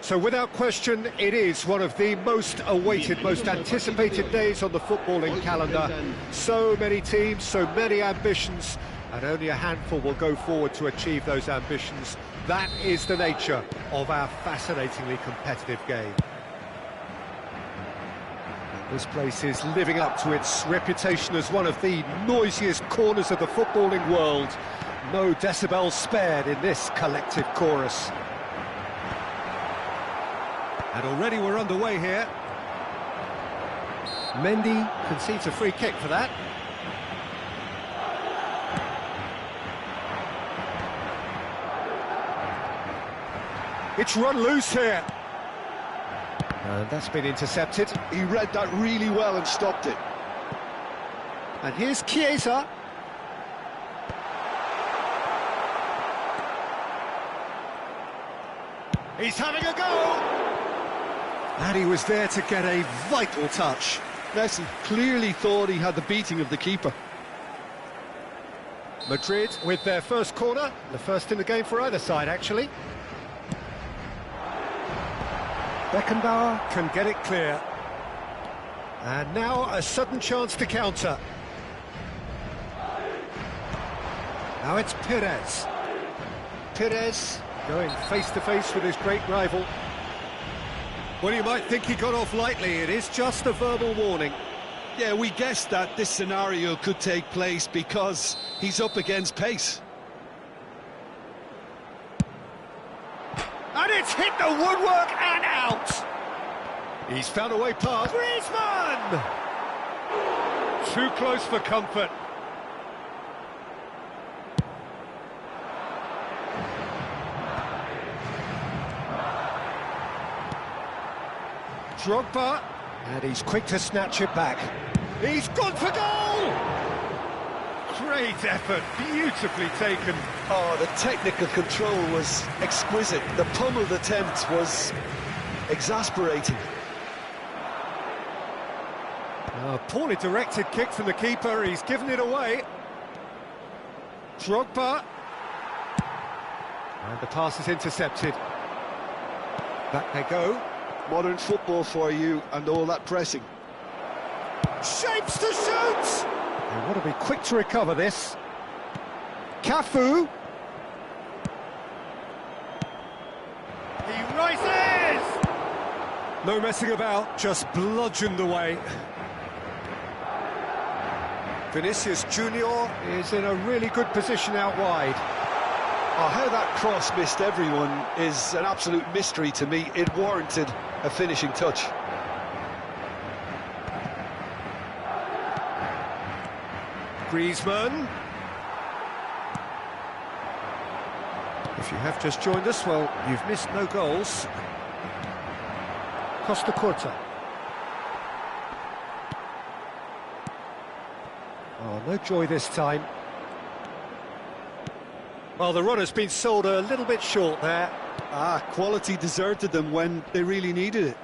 So without question, it is one of the most awaited, most anticipated days on the footballing calendar. So many teams, so many ambitions, and only a handful will go forward to achieve those ambitions. That is the nature of our fascinatingly competitive game. This place is living up to its reputation as one of the noisiest corners of the footballing world. No decibels spared in this collective chorus. And already we're underway here. Mendy concedes a free kick for that. It's run loose here. And that's been intercepted. He read that really well and stopped it. And here's Chiesa. He's having a go! And he was there to get a vital touch. Messi clearly thought he had the beating of the keeper. Madrid with their first corner, the first in the game for either side, actually. Beckenbauer can get it clear. And now a sudden chance to counter. Now it's Pess. Pess going face-to-face with his great rival. Well, you might think he got off lightly. It is just a verbal warning. Yeah, we guessed that this scenario could take place because he's up against pace. And it's hit the woodwork and out! He's found a way past Griezmann! Too close for comfort. Drogba, and he's quick to snatch it back. He's gone for goal! Great effort, beautifully taken. Oh, the technical control was exquisite. The pummeled attempt was exasperating. A poorly directed kick from the keeper, he's given it away. Drogba. And the pass is intercepted. Back they go. Modern football for you and all that pressing. Shapes to shoot! They want to be quick to recover this. Cafu. He rises! No messing about, just bludgeoned away. Vinicius Junior is in a really good position out wide. Oh, how that cross missed everyone is an absolute mystery to me. It warranted a finishing touch. Griezmann. If you have just joined us, well, you've missed no goals. Costa Curta. Oh, no joy this time. Well, the run has been sold a little bit short there. Ah, quality deserted them when they really needed it.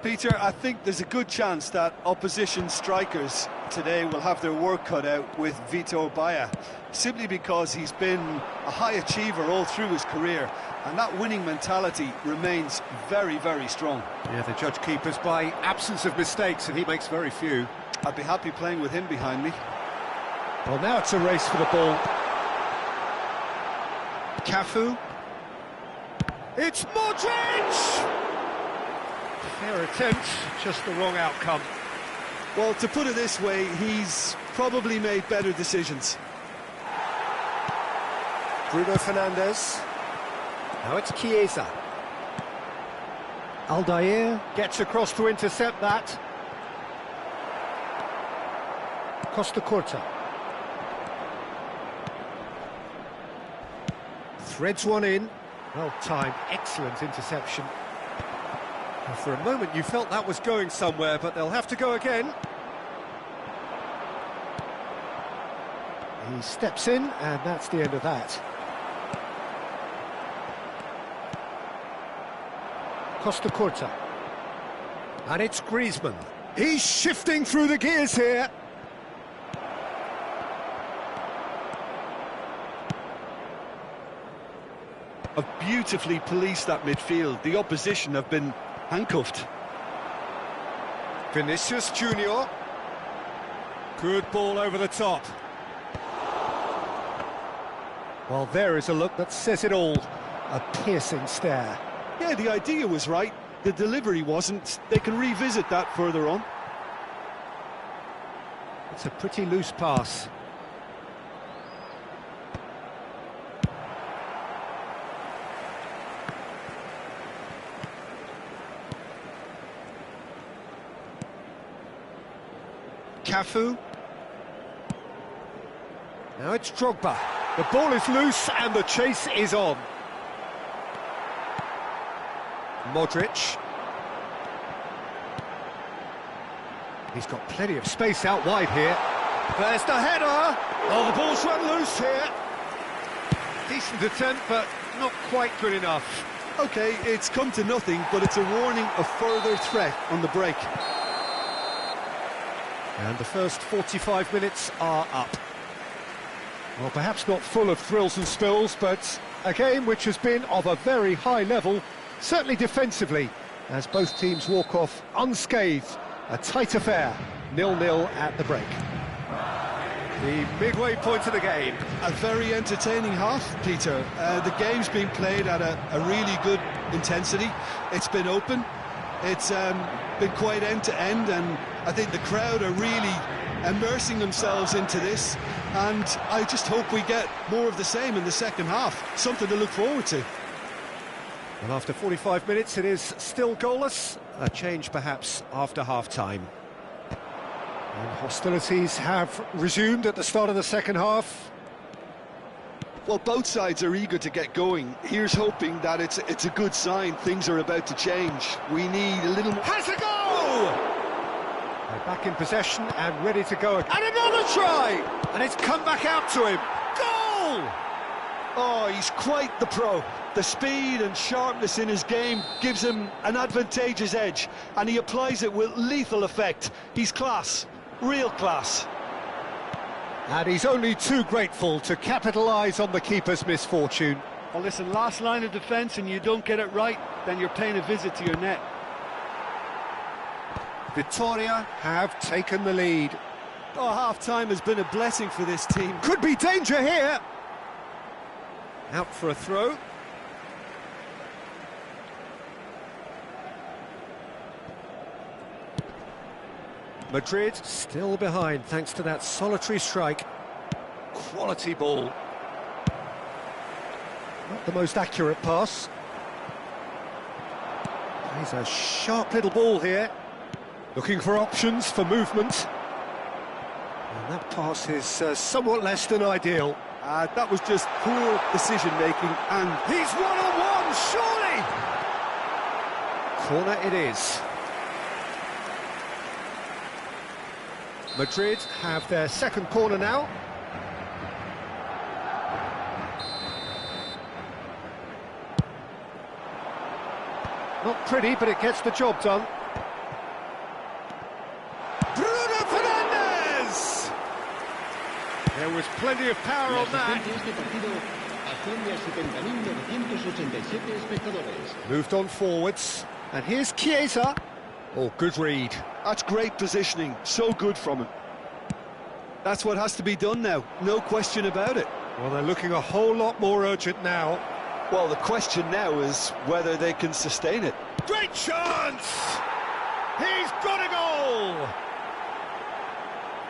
Peter, I think there's a good chance that opposition strikers today will have their work cut out with Vitor Baia, simply because he's been a high achiever all through his career, and that winning mentality remains very, very strong. Yeah, they judge keepers by absence of mistakes, and he makes very few. I'd be happy playing with him behind me. Well, now it's a race for the ball. Cafu. It's Modric! Fair attempt, just the wrong outcome. Well, to put it this way, he's probably made better decisions. Bruno Fernandes. Now it's Chiesa. Aldair gets across to intercept that. Costa Curta. Threads one in. Well timed, excellent interception. And for a moment you felt that was going somewhere, but they'll have to go again. He steps in, and that's the end of that. Costa Curta. And it's Griezmann. He's shifting through the gears here. have beautifully policed that midfield. The opposition have been handcuffed. Vinicius Junior. Good ball over the top. Well, there is a look that says it all. A piercing stare. Yeah, the idea was right. The delivery wasn't. They can revisit that further on. It's a pretty loose pass. Cafu. Now it's Drogba. The ball is loose and the chase is on. Modric. He's got plenty of space out wide here. There's the header. Oh, the ball's run loose here. Decent attempt, but not quite good enough. OK, it's come to nothing, but it's a warning of further threat on the break. And the first 45 minutes are up. Well, perhaps not full of thrills and spills, but a game which has been of a very high level, certainly defensively, as both teams walk off unscathed. A tight affair, 0-0 at the break. The midway point of the game. A very entertaining half, Peter. The game's been played at a really good intensity. It's been open. It's been quite end-to-end, and I think the crowd are really immersing themselves into this, and I just hope we get more of the same in the second half. Something to look forward to. And after 45 minutes, it is still goalless. A change, perhaps, after half-time. And hostilities have resumed at the start of the second half. Well, both sides are eager to get going. Here's hoping that it's a good sign. Things are about to change. We need a little more... Has a goal! They're back in possession and ready to go. And another try! And it's come back out to him. Goal! Oh, he's quite the pro. The speed and sharpness in his game gives him an advantageous edge, and he applies it with lethal effect. He's class, real class. And he's only too grateful to capitalise on the keeper's misfortune. Well, listen, last line of defence and you don't get it right, then you're paying a visit to your net. Vitoria have taken the lead. Oh, half-time has been a blessing for this team. Could be danger here. Out for a throw. Madrid still behind thanks to that solitary strike. Quality ball. Not the most accurate pass. He's a sharp little ball here. Looking for options for movement. And that pass is somewhat less than ideal. That was just poor decision-making, and... He's one-on-one, surely! Corner it is. Madrid have their second corner now. Not pretty, but it gets the job done. Bruno Fernandes! There was plenty of power on that. Moved on forwards, and here's Chiesa. Oh, good read. That's great positioning, so good from him. That's what has to be done now, no question about it. Well, they're looking a whole lot more urgent now. Well, the question now is whether they can sustain it. Great chance! He's got a goal!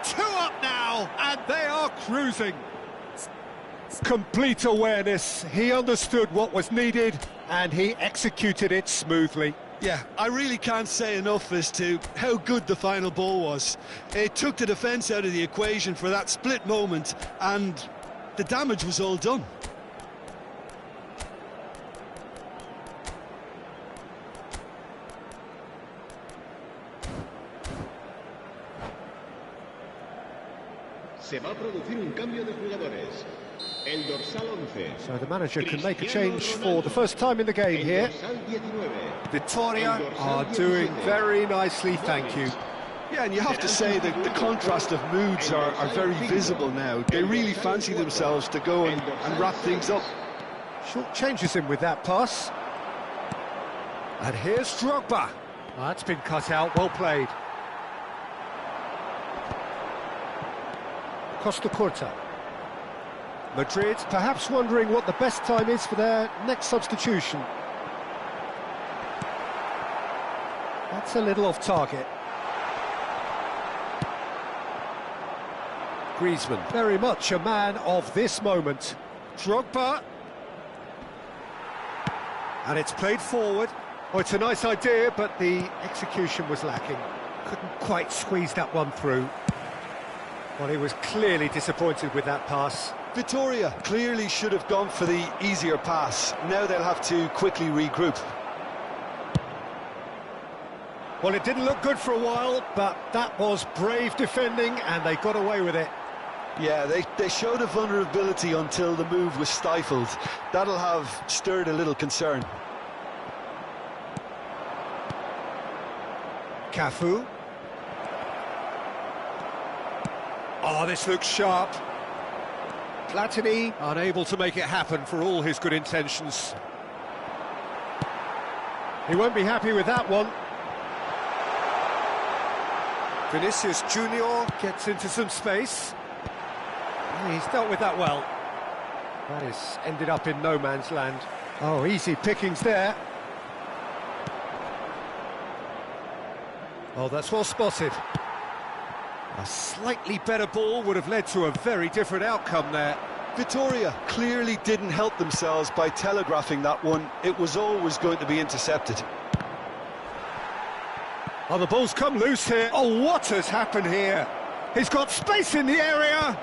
2 up now, and they are cruising. Complete awareness. He understood what was needed, and he executed it smoothly. Yeah, I really can't say enough as to how good the final ball was. It took the defence out of the equation for that split moment, and the damage was all done. Se va a producir un cambio de jugadores. El dorsal 11. So the manager can make a change for the first time in the game here. Vitoria are doing very nicely, thank you. Yeah, and you have to say that the contrast of moods are very visible now. They really fancy themselves to go and wrap things up. Short changes him with that pass. And here's Drogba. That's been cut out, well played. Costa Curta. Madrid perhaps wondering what the best time is for their next substitution. That's a little off target. Griezmann, very much a man of this moment. Drogba. And it's played forward. Oh, it's a nice idea, but the execution was lacking. Couldn't quite squeeze that one through. Well, he was clearly disappointed with that pass. Vitoria clearly should have gone for the easier pass. Now they'll have to quickly regroup. Well, it didn't look good for a while, but that was brave defending, and they got away with it. Yeah, they showed a vulnerability until the move was stifled. That'll have stirred a little concern. Cafu. Oh, this looks sharp. Platini unable to make it happen for all his good intentions. He won't be happy with that one. Vinicius Junior gets into some space. He's dealt with that well. That has ended up in no man's land. Oh, easy pickings there. Oh, that's well spotted. A slightly better ball would have led to a very different outcome there. Vitoria clearly didn't help themselves by telegraphing that one. It was always going to be intercepted. Oh, the ball's come loose here. Oh, what has happened here? He's got space in the area.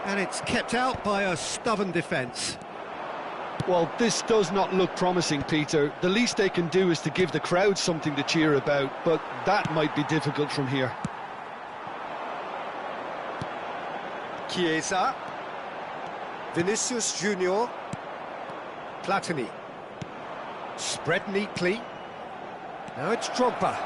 And it's kept out by a stubborn defence. Well, this does not look promising, Peter. The least they can do is to give the crowd something to cheer about, but that might be difficult from here. Chiesa. Vinicius Junior. Platini. Spread neatly. Now it's Drogba.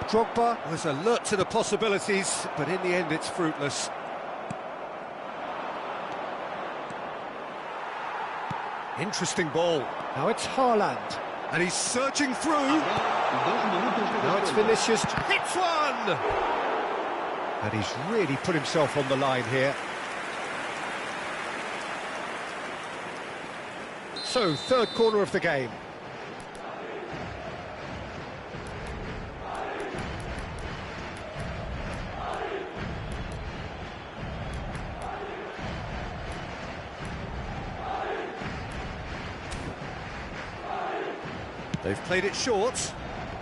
Drogba was alert to the possibilities, but in the end it's fruitless. Interesting ball. Now it's Haaland. And he's surging through. Now it's Vinicius. Hits one! And he's really put himself on the line here. So, third corner of the game. They've played it short.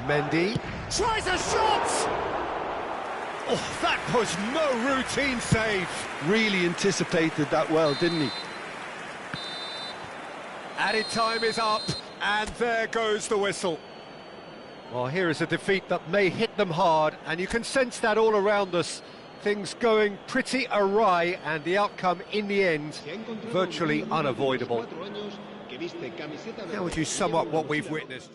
Mendy tries a shot! Oh, that was no routine save. Really anticipated that well, didn't he? Added time is up, and there goes the whistle. Well, here is a defeat that may hit them hard, and you can sense that all around us. Things going pretty awry, and the outcome in the end virtually unavoidable. How would you sum up what we've witnessed?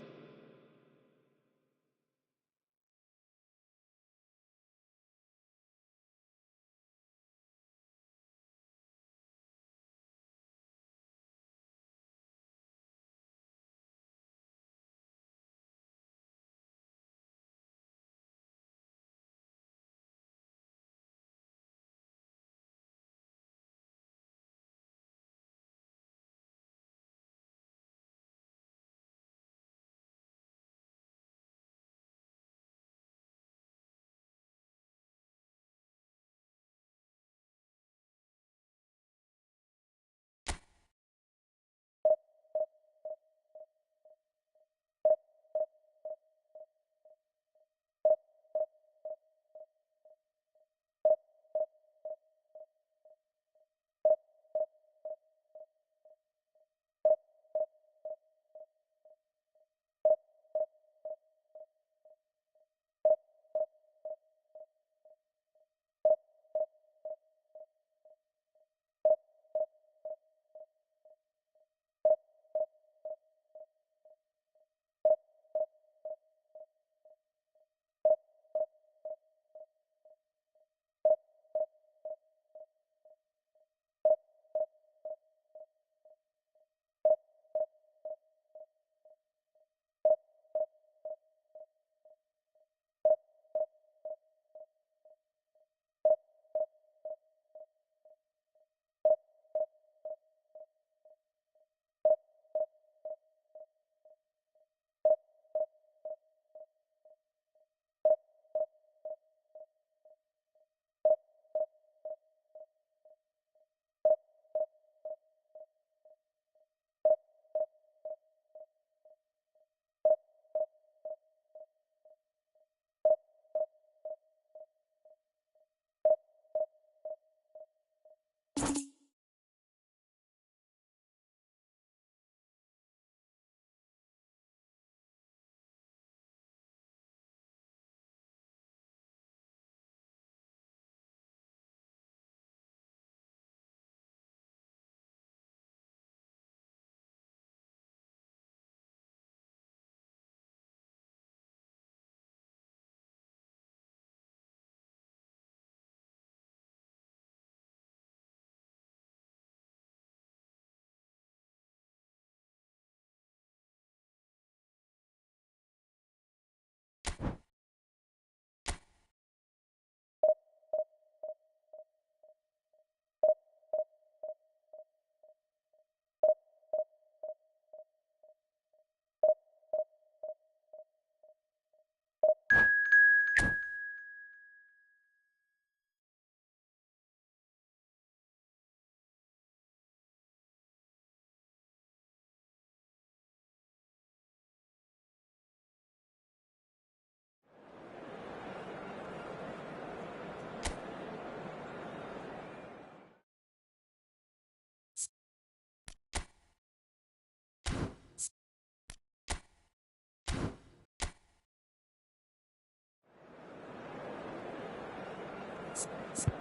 minutes.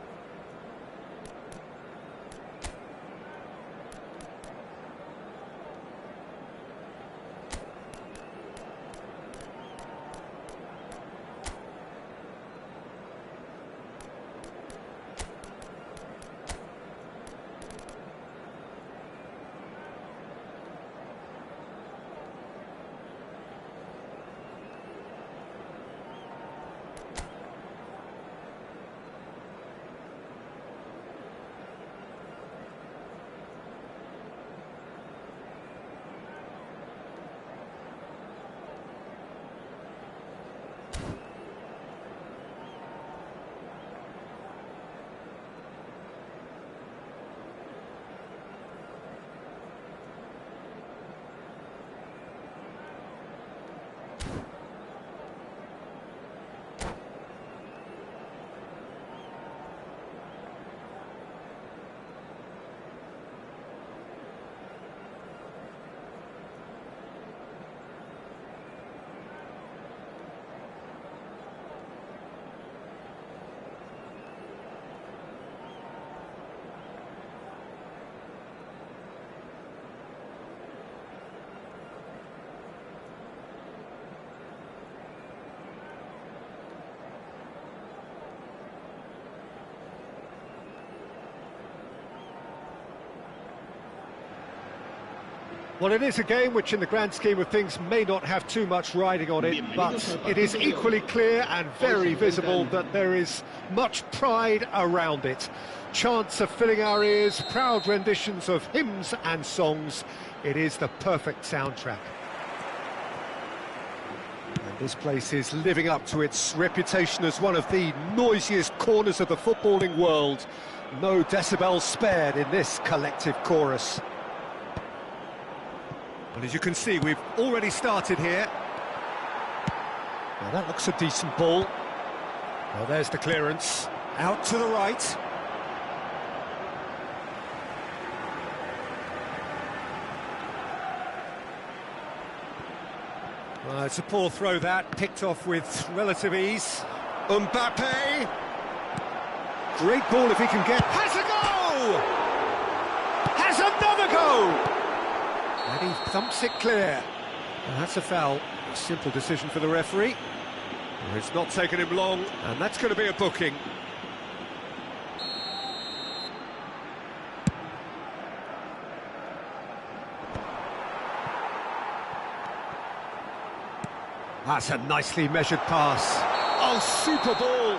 Well, it is a game which in the grand scheme of things may not have too much riding on it, but it is equally clear and very visible that there is much pride around it. Chants are filling our ears, proud renditions of hymns and songs. It is the perfect soundtrack. And this place is living up to its reputation as one of the noisiest corners of the footballing world. No decibels spared in this collective chorus. Well, as you can see, we've already started here. Now that looks a decent ball. Well, there's the clearance. Out to the right. Well, it's a poor throw that, picked off with relative ease. Mbappe! Great ball if he can get... Has a go! Has another go! And he thumps it clear. And that's a foul. A simple decision for the referee. Well, it's not taken him long, and that's going to be a booking. That's a nicely measured pass. Oh, super ball!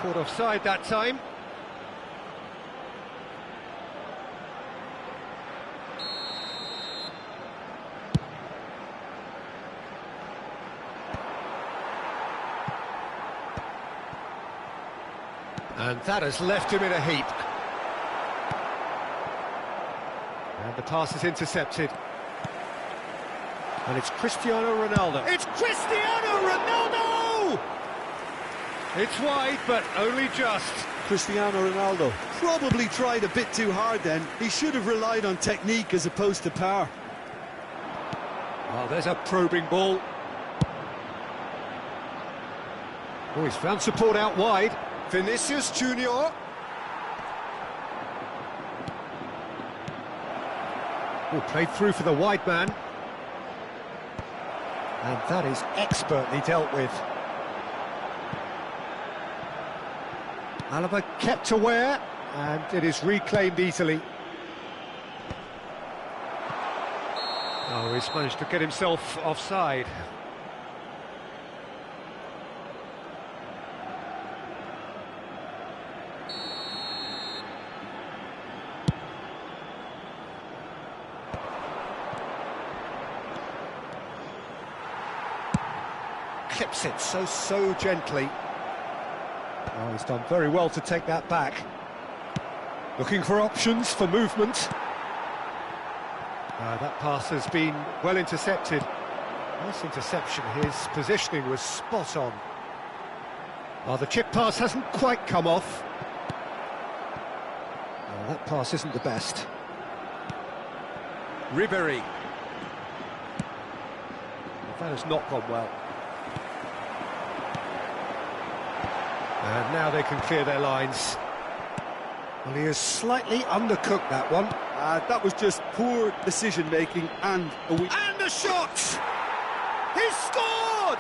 Caught offside that time. And that has left him in a heap. And the pass is intercepted. And it's Cristiano Ronaldo. It's Cristiano Ronaldo! It's wide, but only just. Cristiano Ronaldo probably tried a bit too hard then. He should have relied on technique as opposed to power. Oh, there's a probing ball. Oh, he's found support out wide. Vinicius Junior. Oh, played through for the wide man. And that is expertly dealt with. Alaba kept aware, and it is reclaimed easily. Oh, he's managed to get himself offside. Clips it so gently. Oh, he's done very well to take that back. Looking for options for movement. That pass has been well intercepted. Nice interception, his positioning was spot on. Oh, the chip pass hasn't quite come off. Oh, that pass isn't the best. Ribéry. That has not gone well. And now they can clear their lines. Well, he has slightly undercooked that one. That was just poor decision-making and a weak... And the shot! He's scored!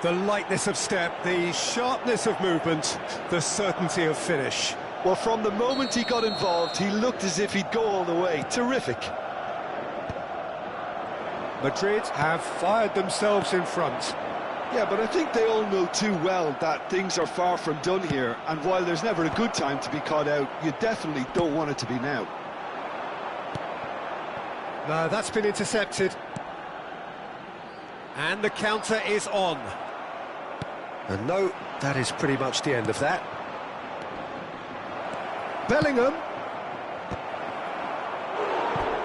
The lightness of step, the sharpness of movement, the certainty of finish. Well, from the moment he got involved, he looked as if he'd go all the way. Terrific. Madrid have fired themselves in front. Yeah, but I think they all know too well that things are far from done here, and while there's never a good time to be caught out, you definitely don't want it to be now. No, that's been intercepted. And the counter is on. And no, that is pretty much the end of that. Bellingham.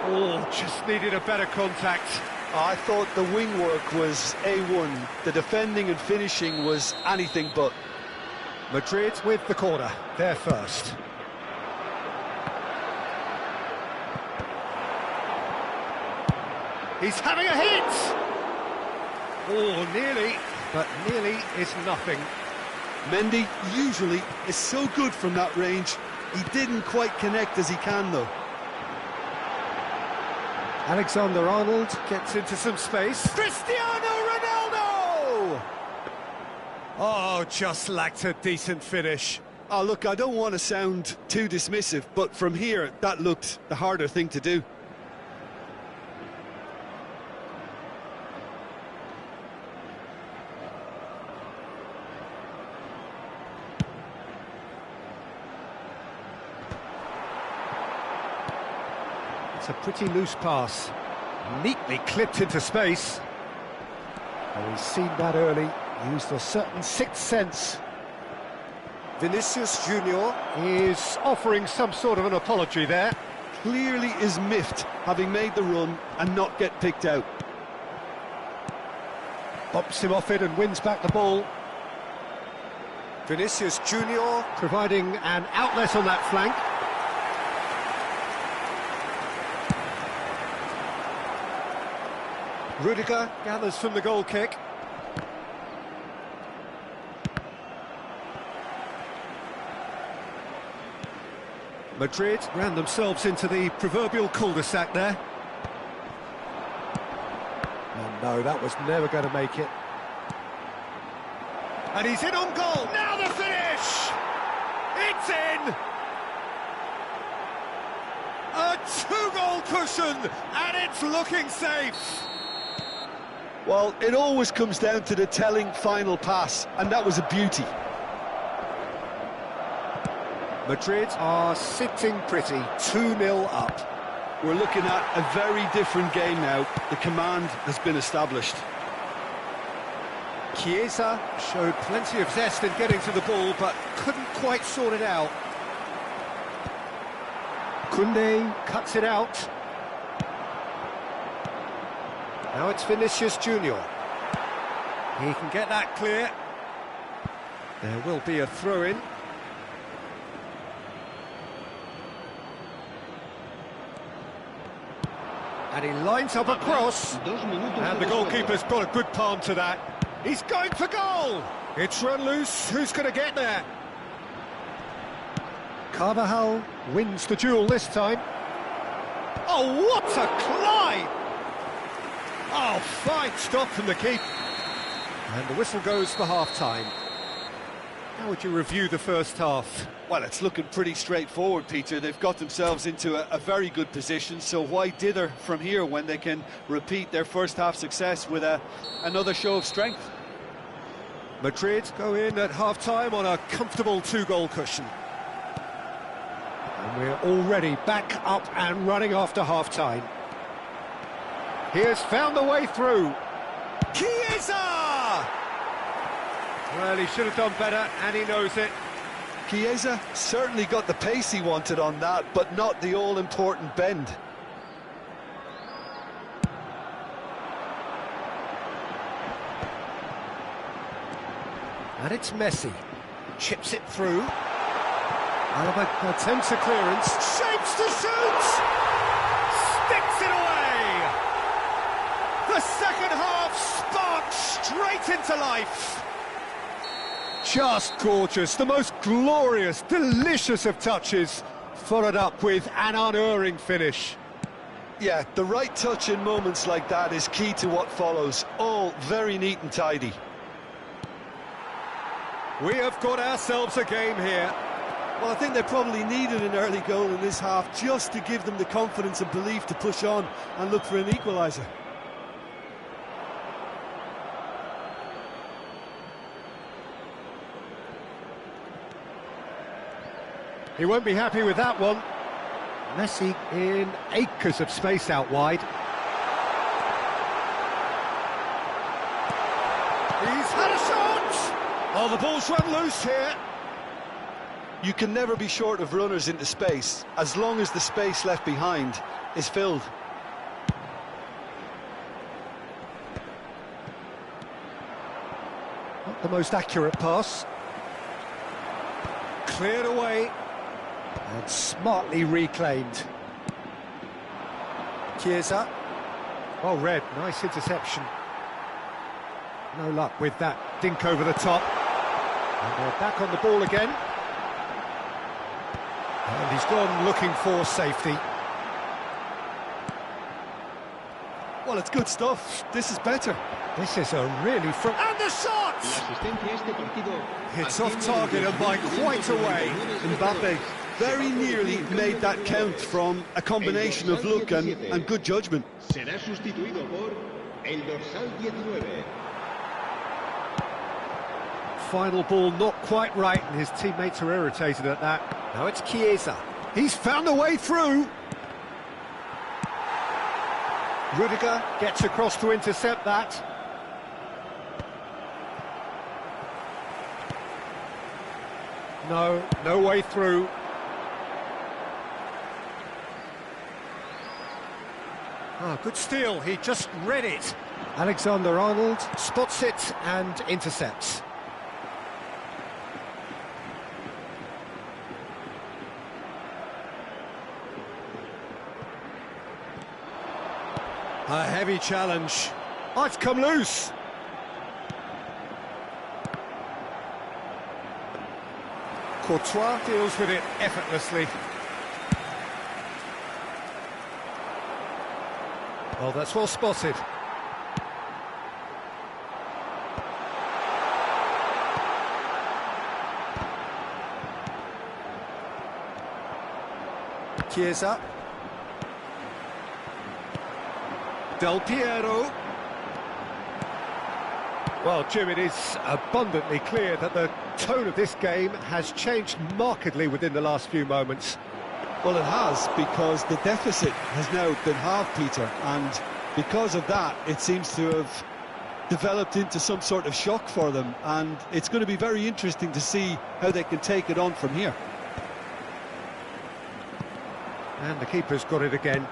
Oh, just needed a better contact. I thought the wing work was A1. The defending and finishing was anything but. Madrid with the corner, they're first. He's having a hit! Oh, nearly, but nearly is nothing. Mendy usually is so good from that range. He didn't quite connect as he can, though. Alexander-Arnold gets into some space. Cristiano Ronaldo! Oh, just lacked a decent finish. Oh, look, I don't want to sound too dismissive, but from here, that looked the harder thing to do. It's a pretty loose pass, neatly clipped into space. And he's seen that early, used a certain sixth sense. Vinicius Junior is offering some sort of an apology there. Clearly is miffed, having made the run and not get picked out. Bumps him off it and wins back the ball. Vinicius Junior providing an outlet on that flank. Rudiger gathers from the goal kick. Madrid ran themselves into the proverbial cul-de-sac there. Oh no, that was never going to make it. And he's in on goal. Now the finish! It's in! A two-goal cushion, and it's looking safe. Well, it always comes down to the telling final pass, and that was a beauty. Madrid are sitting pretty, 2-0 up. We're looking at a very different game now. The command has been established. Chiesa showed plenty of zest in getting to the ball, but couldn't quite sort it out. Koundé cuts it out. Now it's Vinicius Junior. He can get that clear. There will be a throw-in. And he lines up a cross. And the goalkeeper's got a good palm to that. He's going for goal! It's run loose. Who's going to get there? Carvajal wins the duel this time. Oh, what a climb! Oh, fine stop from the keeper. And the whistle goes for half-time. How would you review the first half? Well, it's looking pretty straightforward, Peter. They've got themselves into a very good position, so why dither from here when they can repeat their first half success with another show of strength? Madrid go in at half-time on a comfortable two-goal cushion. And we're already back up and running after half-time. He has found the way through. Chiesa! Well, he should have done better, and he knows it. Chiesa certainly got the pace he wanted on that, but not the all-important bend. And it's Messi. Chips it through. Alaba attempts a clearance. Shapes to shoot! Sticks it away! The second half sparks straight it into life. Just gorgeous, the most glorious, delicious of touches, followed up with an unerring finish. Yeah, the right touch in moments like that is key to what follows. All very neat and tidy. We have got ourselves a game here. Well, I think they probably needed an early goal in this half just to give them the confidence and belief to push on and look for an equaliser. He won't be happy with that one. Messi in acres of space out wide. He's had a shot! Oh, the ball's run loose here. You can never be short of runners into space, as long as the space left behind is filled. Not the most accurate pass. Cleared away. And smartly reclaimed. Chiesa. Well read, nice interception. No luck with that dink over the top. And they're back on the ball again. And he's gone looking for safety. Well, it's good stuff. This is better. This is a really and the shot! Hits off target and by quite a way. Mbappe very nearly made that count from a combination of look and good judgment. Será sustituido por el dorsal 19. Final ball not quite right, and his teammates are irritated at that. Now it's Chiesa. He's found a way through. Rudiger gets across to intercept that. No way through. Ah, good steal, he just read it. Alexander-Arnold spots it and intercepts. A heavy challenge. Oh, it's come loose. Courtois deals with it effortlessly. Oh, that's well spotted. Chiesa. Del Piero. Well, Jim, it is abundantly clear that the tone of this game has changed markedly within the last few moments. Well, it has, because the deficit has now been halved, Peter, and because of that, it seems to have developed into some sort of shock for them, and it's going to be very interesting to see how they can take it on from here. And the keeper's got it again.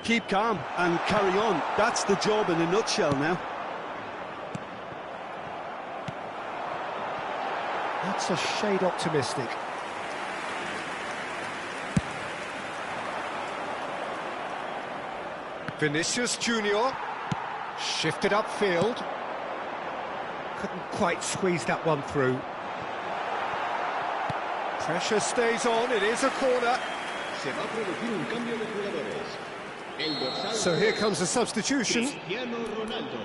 Keep calm and carry on. That's the job in a nutshell now. That's a shade optimistic. Vinicius Junior shifted upfield. Couldn't quite squeeze that one through. Pressure stays on, it is a corner. So here comes the substitution. Cristiano Ronaldo,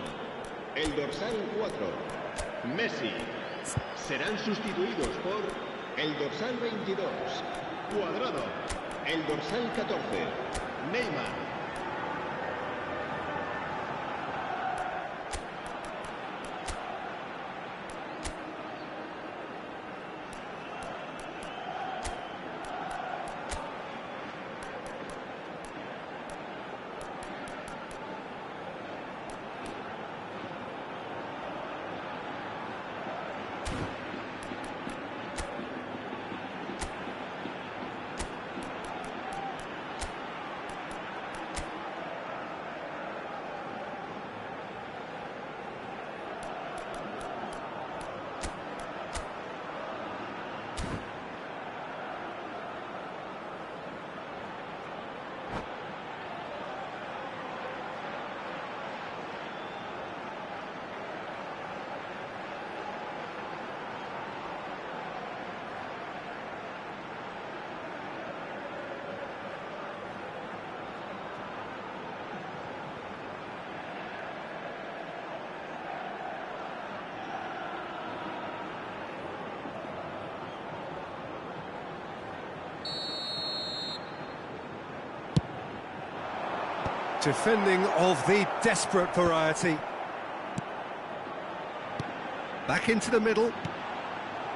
el dorsal 4, Messi. Serán sustituidos por el dorsal 22, Cuadrado, el dorsal 14, Neymar. Defending of the desperate variety. Back into the middle.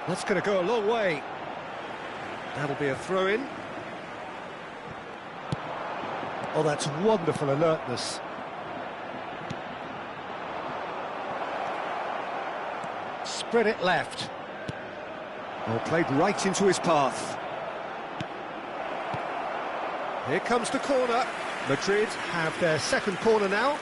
That's going to go a long way. That'll be a throw-in. Oh, that's wonderful alertness. Spread it left. Oh, played right into his path. Here comes the corner. Madrid have their second corner now.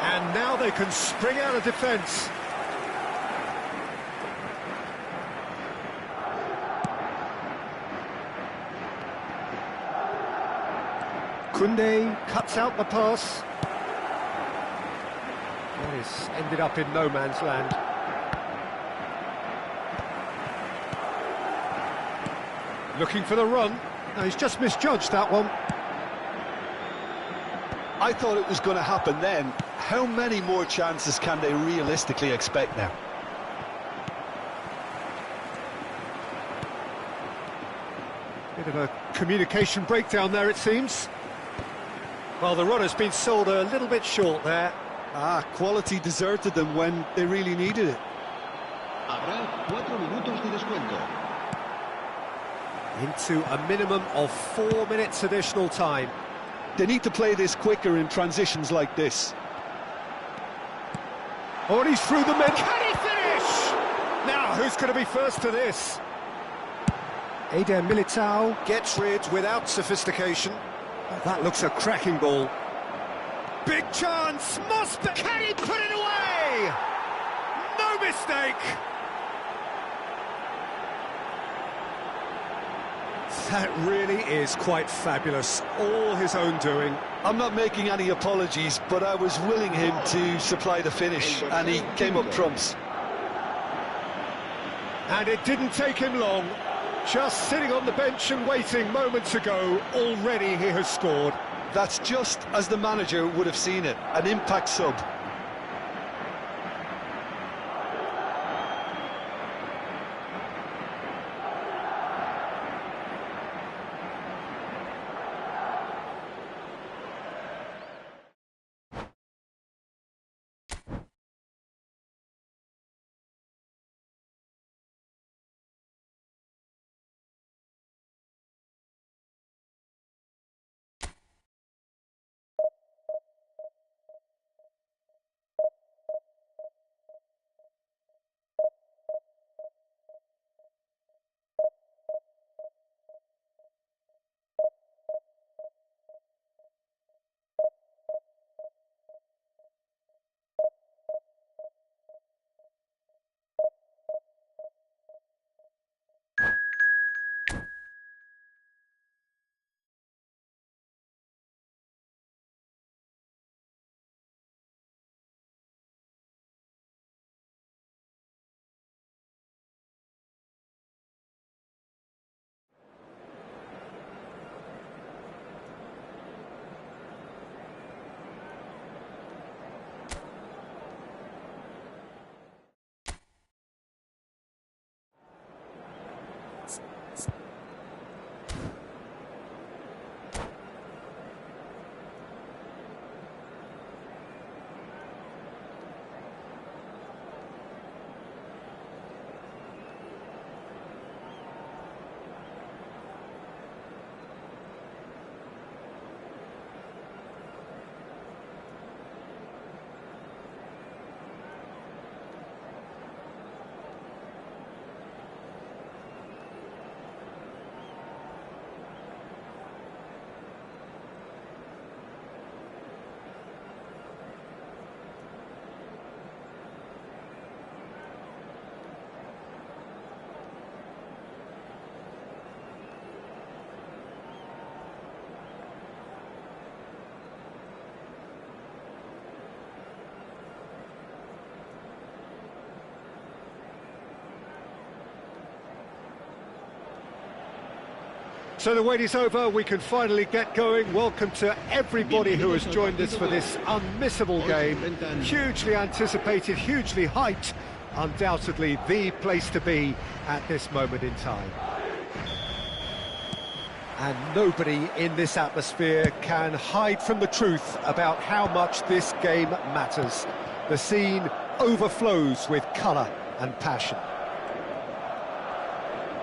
And now they can spring out of defence. Koundé cuts out the pass. That is ended up in no man's land. Looking for the run. No, he's just misjudged that one. I thought it was going to happen then. How many more chances can they realistically expect now? Bit of a communication breakdown there, it seems. Well, the runner's been sold a little bit short there. Quality deserted them when they really needed it. Habrá 4 minutos de descuento. Into a minimum of 4 minutes additional time. They need to play this quicker in transitions like this. Oh, and he's through the middle. Can he finish? Now, who's going to be first to this? Eder Militao gets rid without sophistication. Oh, that looks a cracking ball. Big chance, must be... Can he put it away? No mistake! That really is quite fabulous, all his own doing. I'm not making any apologies, but I was willing him to supply the finish, and he came up trumps. And it didn't take him long. Just sitting on the bench and waiting moments ago, already he has scored. That's just as the manager would have seen it, an impact sub. So the wait is over, we can finally get going. Welcome to everybody who has joined us for this unmissable game. Hugely anticipated, hugely hyped, undoubtedly the place to be at this moment in time. And nobody in this atmosphere can hide from the truth about how much this game matters. The scene overflows with colour and passion.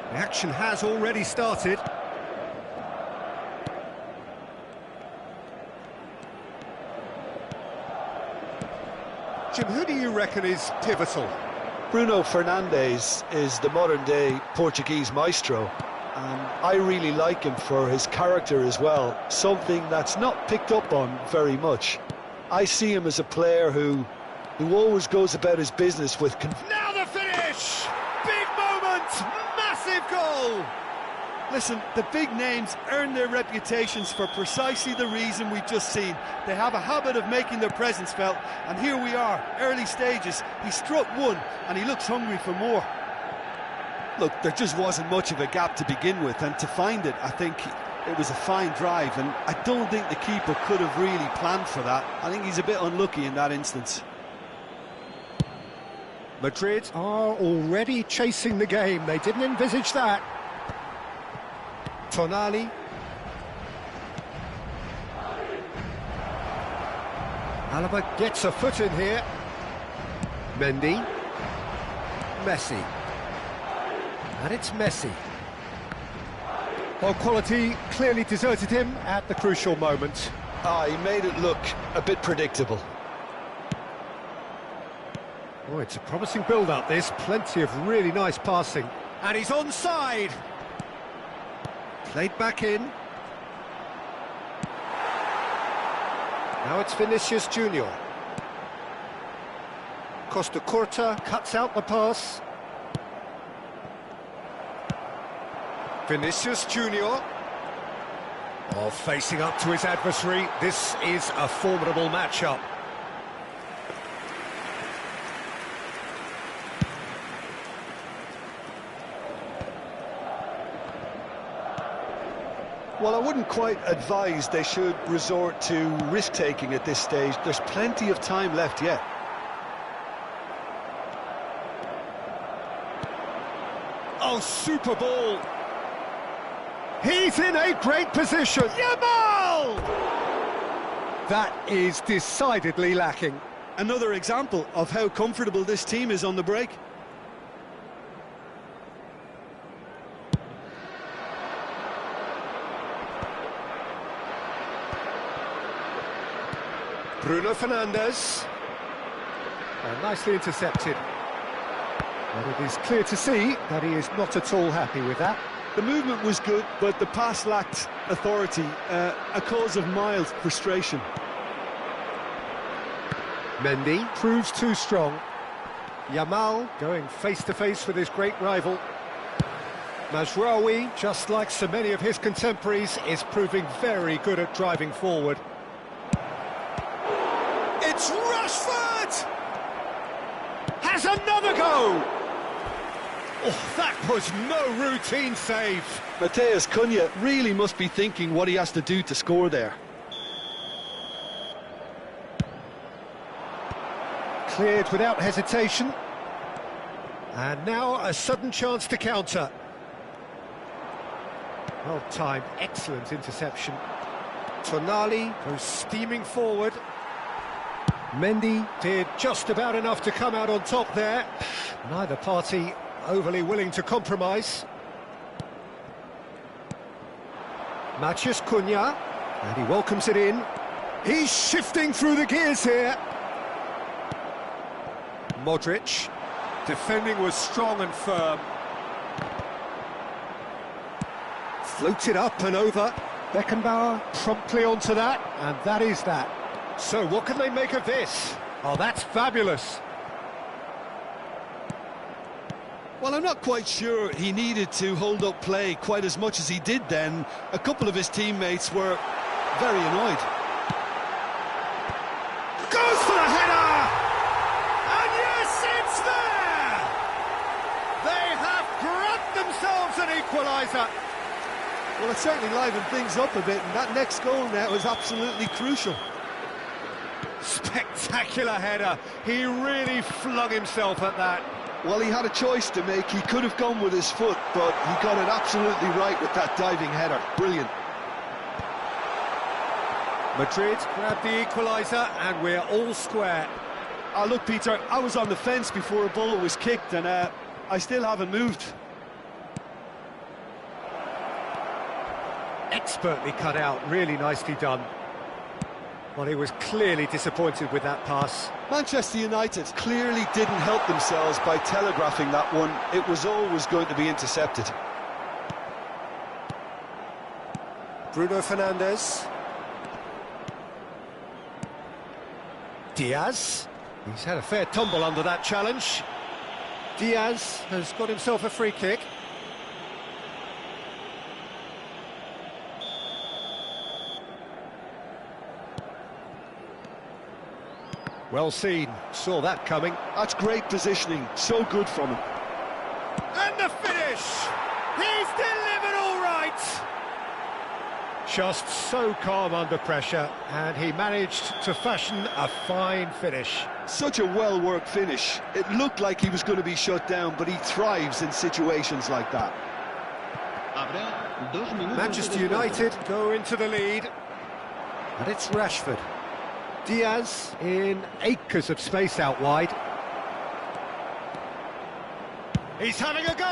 The action has already started. Jim, who do you reckon is pivotal? Bruno Fernandes is the modern-day Portuguese maestro, and I really like him for his character as well, something that's not picked up on very much. I see him as a player who always goes about his business with... Now the finish! Big moment! Massive goal! Listen, the big names earn their reputations for precisely the reason we've just seen. They have a habit of making their presence felt, and here we are, early stages. He struck one, and he looks hungry for more. Look, there just wasn't much of a gap to begin with, and to find it, I think it was a fine drive, and I don't think the keeper could have really planned for that. I think he's a bit unlucky in that instance. Madrid are already chasing the game. They didn't envisage that. Tonali. Alaba gets a foot in here. Mendy. Messi. And it's Messi. Well, quality clearly deserted him at the crucial moment. He made it look a bit predictable. Oh, it's a promising build-up, this. Plenty of really nice passing. And he's onside. Played back in. Now it's Vinicius Junior. Costa Curta cuts out the pass. Vinicius Junior. Oh, facing up to his adversary. This is a formidable matchup. Well, I wouldn't quite advise they should resort to risk-taking at this stage. There's plenty of time left yet. Oh, super ball! He's in a great position! Yamal! That is decidedly lacking. Another example of how comfortable this team is on the break. Bruno Fernandes. Nicely intercepted. And it is clear to see that he is not at all happy with that. The movement was good, but the pass lacked authority, a cause of mild frustration. Mendy proves too strong. Yamal going face-to-face with his great rival. Mazraoui, just like so many of his contemporaries, is proving very good at driving forward. It's Rashford! Has another go! Oh, that was no routine save. Matheus Cunha really must be thinking what he has to do to score there. Cleared without hesitation. And now a sudden chance to counter. Well timed, excellent interception. Tonali goes steaming forward. Mendy did just about enough to come out on top there. Neither party overly willing to compromise. Matheus Cunha, and he welcomes it in. He's shifting through the gears here. Modric, defending was strong and firm. Floated up and over. Beckenbauer promptly onto that, and that is that. So what can they make of this? Oh, that's fabulous. Well, I'm not quite sure he needed to hold up play quite as much as he did then. A couple of his teammates were very annoyed. Goes for the header! And yes, it's there! They have grabbed themselves an equaliser. Well, it certainly livened things up a bit, and that next goal now is absolutely crucial. Spectacular header. He really flung himself at that. Well, he had a choice to make. He could have gone with his foot, but he got it absolutely right with that diving header. Brilliant. Madrid grabbed the equaliser, and we're all square. Oh, look, Peter, I was on the fence before a ball was kicked, and I still haven't moved. Expertly cut out, really nicely done. Well, he was clearly disappointed with that pass. Manchester United clearly didn't help themselves by telegraphing that one. It was always going to be intercepted. Bruno Fernandes. Diaz. He's had a fair tumble under that challenge. Diaz has got himself a free kick. Well seen, saw that coming. That's great positioning, so good from him. And the finish! He's delivered all right! Just so calm under pressure, and he managed to fashion a fine finish. Such a well-worked finish. It looked like he was going to be shut down, but he thrives in situations like that. Manchester United go into the lead, and it's Rashford. Diaz in acres of space out wide. He's having a go!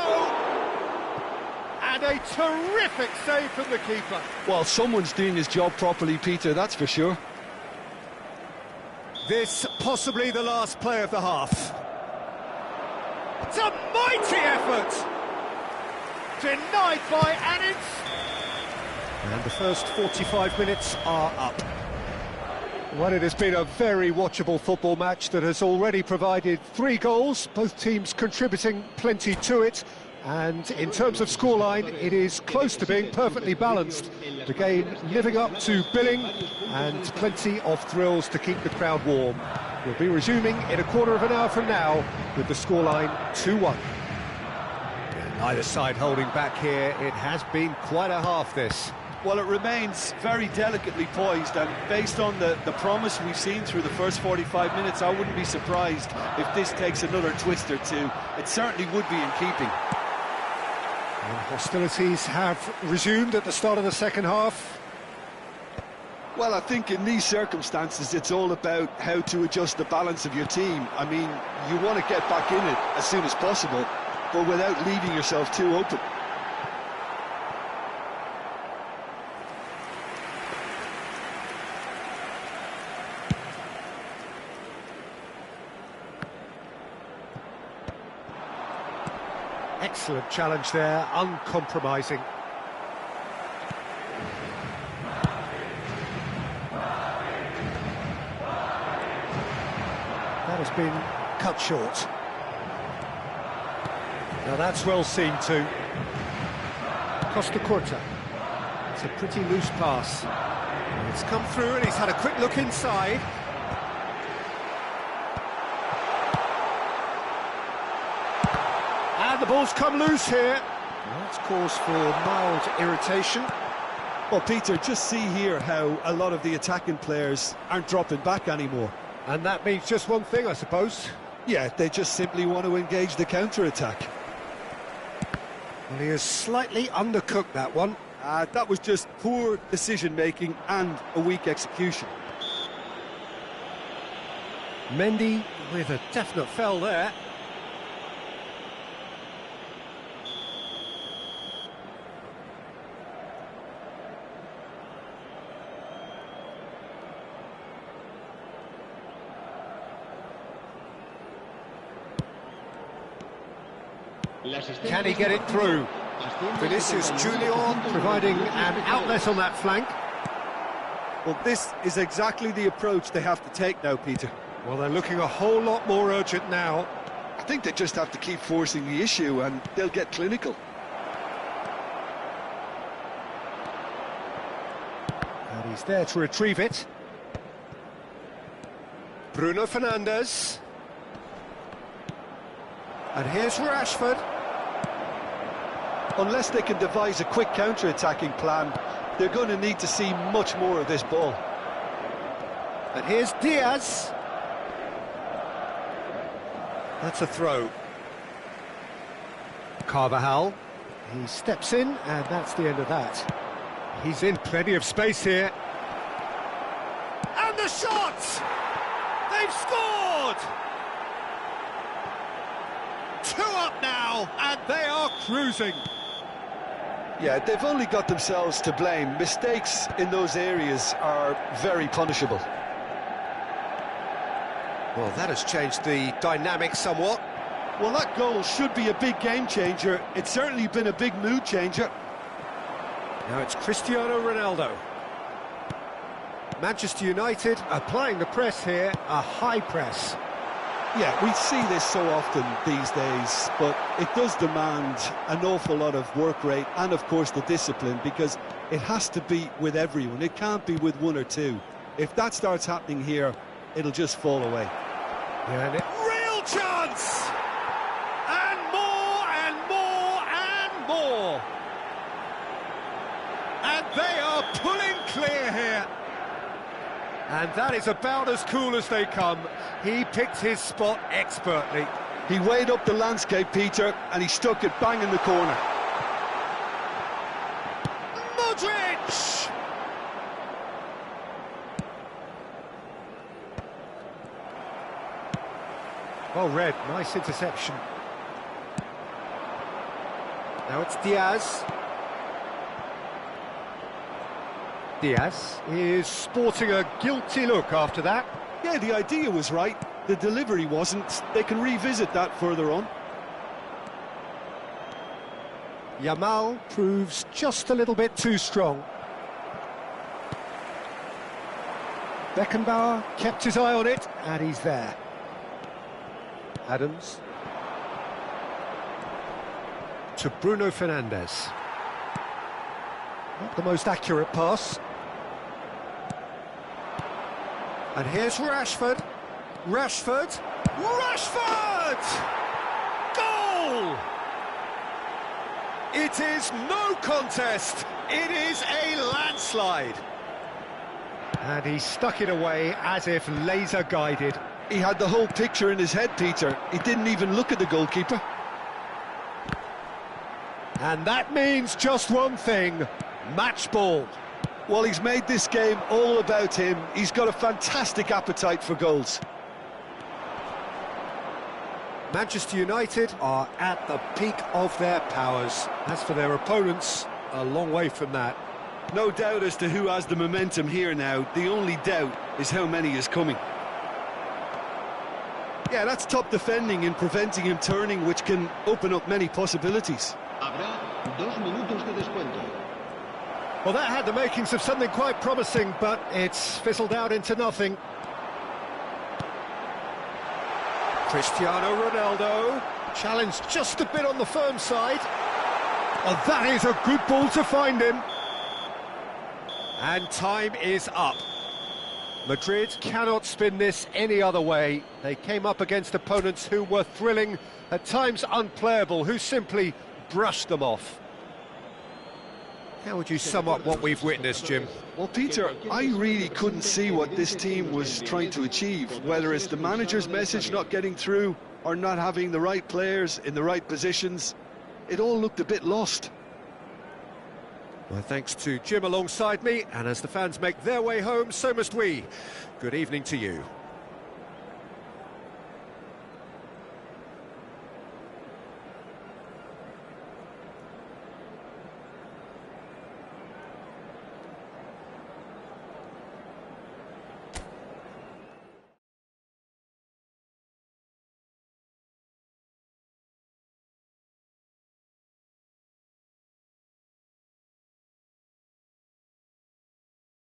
And a terrific save from the keeper. Well, someone's doing his job properly, Peter, that's for sure. This possibly the last play of the half. It's a mighty effort! Denied by Anins. And the first 45 minutes are up. Well, it has been a very watchable football match that has already provided 3 goals, both teams contributing plenty to it. And in terms of scoreline, it is close to being perfectly balanced. The game living up to billing and plenty of thrills to keep the crowd warm. We'll be resuming in a quarter of an hour from now with the scoreline 2-1. Neither side holding back here. It has been quite a half, this. Well, it remains very delicately poised, and based on the promise we've seen through the first 45 minutes, I wouldn't be surprised if this takes another twist or two. It certainly would be in keeping. And hostilities have resumed at the start of the second half. Well, I think in these circumstances, it's all about how to adjust the balance of your team. I mean, you want to get back in it as soon as possible, but without leaving yourself too open. Excellent challenge there, uncompromising. That has been cut short. Now that's well seen too. Costa Curta. It's a pretty loose pass. It's come through and he's had a quick look inside. And the ball's come loose here. That's cause for mild irritation. Well, Peter, just see here how a lot of the attacking players aren't dropping back anymore. And that means just one thing, I suppose. Yeah, they just simply want to engage the counter-attack. Well, he has slightly undercooked that one. That was just poor decision-making and a weak execution. Mendy with a definite foul there. Can he get it through? Vinicius Junior providing an outlet on that flank. Well, this is exactly the approach they have to take now, Peter. Well, they're looking a whole lot more urgent now. I think they just have to keep forcing the issue and they'll get clinical. And he's there to retrieve it. Bruno Fernandes. And here's Rashford. Unless they can devise a quick counter-attacking plan, they're going to need to see much more of this ball. And here's Diaz. That's a throw. Carvajal. He steps in, and that's the end of that. He's in plenty of space here. And the shot! They've scored! 2 up now, and they are cruising. Yeah, they've only got themselves to blame. Mistakes in those areas are very punishable. Well, that has changed the dynamic somewhat. Well, that goal should be a big game changer. It's certainly been a big mood changer. Now it's Cristiano Ronaldo. Manchester United applying the press here, a high press. Yeah, we see this so often these days, but it does demand an awful lot of work rate and, of course, the discipline, because it has to be with everyone. It can't be with one or two. If that starts happening here, it'll just fall away. Yeah, and real chance! And more, and more, and more! And they are pulling clear here. And that is about as cool as they come. He picked his spot expertly. He weighed up the landscape, Peter, and he stuck it bang in the corner. Modric! Well read, nice interception. Now it's Diaz. Diaz is sporting a guilty look after that. Yeah, the idea was right. The delivery wasn't. They can revisit that further on. Yamal proves just a little bit too strong. Beckenbauer kept his eye on it, and he's there. Adams. To Bruno Fernandes. Not the most accurate pass. And here's Rashford. Rashford. Rashford! Goal! It is no contest. It is a landslide. And he stuck it away as if laser guided. He had the whole picture in his head, Peter. He didn't even look at the goalkeeper. And that means just one thing. Match ball. Well, he's made this game all about him. He's got a fantastic appetite for goals. Manchester United are at the peak of their powers. As for their opponents, a long way from that. No doubt as to who has the momentum here now. The only doubt is how many is coming. Yeah, that's top defending and preventing him turning, which can open up many possibilities. Habrá 2 minutos de descuento. Well, that had the makings of something quite promising, but it's fizzled out into nothing. Cristiano Ronaldo, challenged just a bit on the firm side. Oh, that is a good ball to find him. And time is up. Madrid cannot spin this any other way. They came up against opponents who were thrilling, at times unplayable, who simply brushed them off. How would you sum up what we've witnessed, Jim? Well, Peter, I really couldn't see what this team was trying to achieve, whether it's the manager's message not getting through or not having the right players in the right positions. It all looked a bit lost. Well, thanks to Jim alongside me, and as the fans make their way home, so must we. Good evening to you.